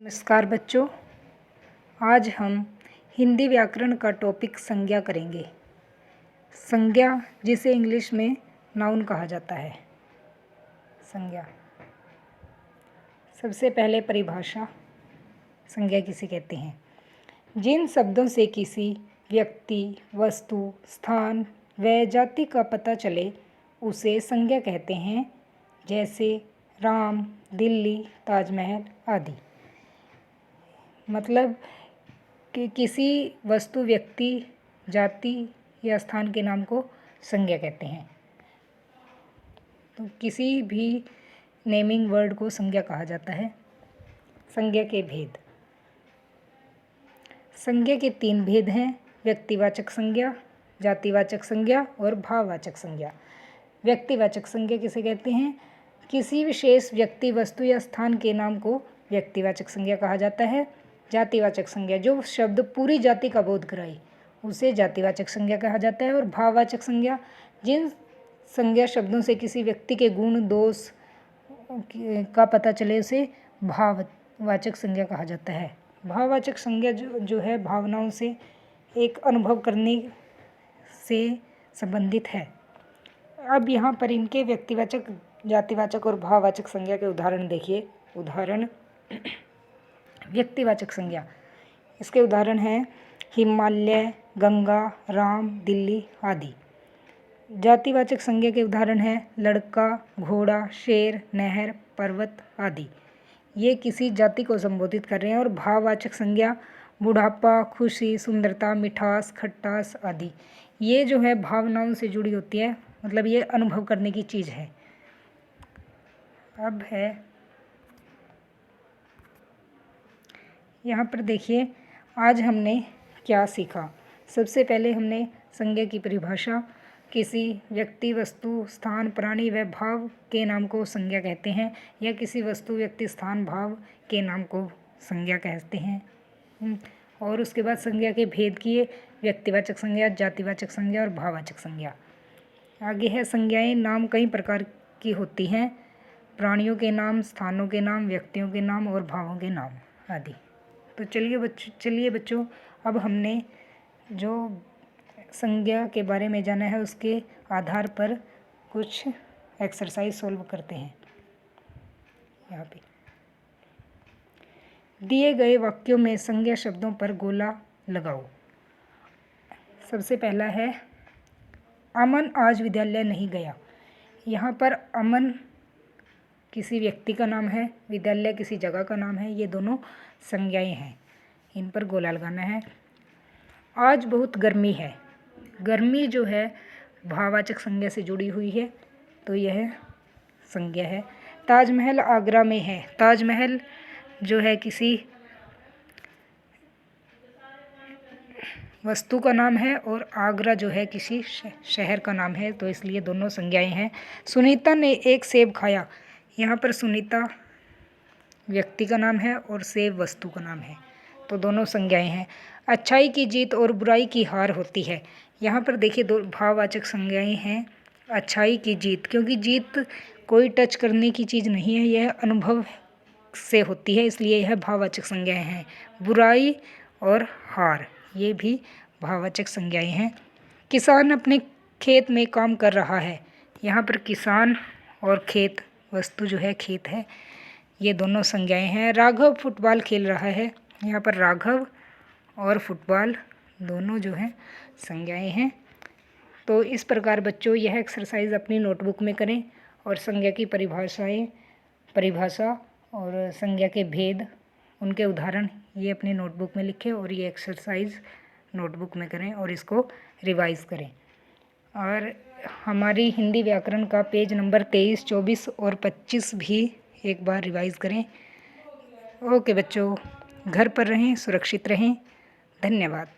नमस्कार बच्चों, आज हम हिंदी व्याकरण का टॉपिक संज्ञा करेंगे। संज्ञा जिसे इंग्लिश में नाउन कहा जाता है। संज्ञा, सबसे पहले परिभाषा। संज्ञा किसे कहते हैं? जिन शब्दों से किसी व्यक्ति, वस्तु, स्थान व जाति का पता चले उसे संज्ञा कहते हैं, जैसे राम, दिल्ली, ताजमहल आदि। मतलब कि किसी वस्तु, व्यक्ति, जाति या स्थान के नाम को संज्ञा कहते हैं। तो किसी भी नेमिंग वर्ड को संज्ञा कहा जाता है। संज्ञा के भेद। संज्ञा के 3 भेद हैं: व्यक्तिवाचक संज्ञा, जातिवाचक संज्ञा और भाववाचक संज्ञा। व्यक्तिवाचक संज्ञा किसे कहते हैं? किसी विशेष व्यक्ति, वस्तु या स्थान के नाम को व्यक्तिवाचक संज्ञा कहा जाता है। जातिवाचक संज्ञा, जो शब्द पूरी जाति का बोध कराए उसे जातिवाचक संज्ञा कहा जाता है। और भाववाचक संज्ञा, जिन संज्ञा शब्दों से किसी व्यक्ति के गुण, दोष का पता चले उसे भाववाचक संज्ञा कहा जाता है। भाववाचक संज्ञा जो है भावनाओं से, एक अनुभव करने से संबंधित है। अब यहाँ पर इनके व्यक्तिवाचक, जातिवाचक और भाववाचक संज्ञा के उदाहरण देखिए। उदाहरण व्यक्तिवाचक संज्ञा, इसके उदाहरण हैं हिमालय, गंगा, राम, दिल्ली आदि। जातिवाचक संज्ञा के उदाहरण हैं लड़का, घोड़ा, शेर, नहर, पर्वत आदि। ये किसी जाति को संबोधित कर रहे हैं। और भाववाचक संज्ञा बुढ़ापा, खुशी, सुंदरता, मिठास, खट्टास आदि। ये जो है भावनाओं से जुड़ी होती है, मतलब ये अनुभव करने की चीज़ है। अब है यहाँ पर देखिए, आज हमने क्या सीखा। सबसे पहले हमने संज्ञा की परिभाषा। किसी व्यक्ति, वस्तु, स्थान, प्राणी व भाव के नाम को संज्ञा कहते हैं, या किसी वस्तु, व्यक्ति, स्थान, भाव के नाम को संज्ञा कहते हैं। और उसके बाद संज्ञा के भेद किए: व्यक्तिवाचक संज्ञा, जातिवाचक संज्ञा और भाववाचक संज्ञा। आगे है संज्ञाएं। नाम कई प्रकार की होती हैं: प्राणियों के नाम, स्थानों के नाम, व्यक्तियों के नाम और भावों के नाम आदि। तो चलिए बच्चों, अब हमने जो संज्ञा के बारे में जाना है उसके आधार पर कुछ एक्सरसाइज सॉल्व करते हैं। यहाँ पे दिए गए वाक्यों में संज्ञा शब्दों पर गोला लगाओ। सबसे पहला है अमन आज विद्यालय नहीं गया। यहाँ पर अमन किसी व्यक्ति का नाम है, विद्यालय किसी जगह का नाम है। ये दोनों संज्ञाएं हैं, इन पर गोला लगाना है। आज बहुत गर्मी है। गर्मी जो है भाववाचक संज्ञा से जुड़ी हुई है, तो यह संज्ञा है। ताजमहल आगरा में है। ताजमहल जो है किसी वस्तु का नाम है और आगरा जो है किसी शहर का नाम है, तो इसलिए दोनों संज्ञाएं हैं। सुनीता ने एक सेब खाया। यहाँ पर सुनीता व्यक्ति का नाम है और सेब वस्तु का नाम है, तो दोनों संज्ञाएं हैं। अच्छाई की जीत और बुराई की हार होती है। यहाँ पर देखिए दो भाववाचक संज्ञाएं हैं। अच्छाई की जीत, क्योंकि जीत कोई टच करने की चीज़ नहीं है, यह अनुभव से होती है, इसलिए यह भाववाचक संज्ञाएं हैं। बुराई और हार, ये भी भाववाचक संज्ञाएं हैं। किसान अपने खेत में काम कर रहा है। यहाँ पर किसान और खेत, वस्तु जो है खेत है, ये दोनों संज्ञाएं हैं। राघव फुटबॉल खेल रहा है। यहाँ पर राघव और फुटबॉल दोनों जो हैं संज्ञाएं हैं। तो इस प्रकार बच्चों यह एक्सरसाइज अपनी नोटबुक में करें और संज्ञा की परिभाषा और संज्ञा के भेद, उनके उदाहरण ये अपनी नोटबुक में लिखें और ये एक्सरसाइज नोटबुक में करें और इसको रिवाइज करें। और हमारी हिंदी व्याकरण का पेज नंबर 23, 24 और 25 भी एक बार रिवाइज करें। ओके बच्चों, घर पर रहें, सुरक्षित रहें। धन्यवाद।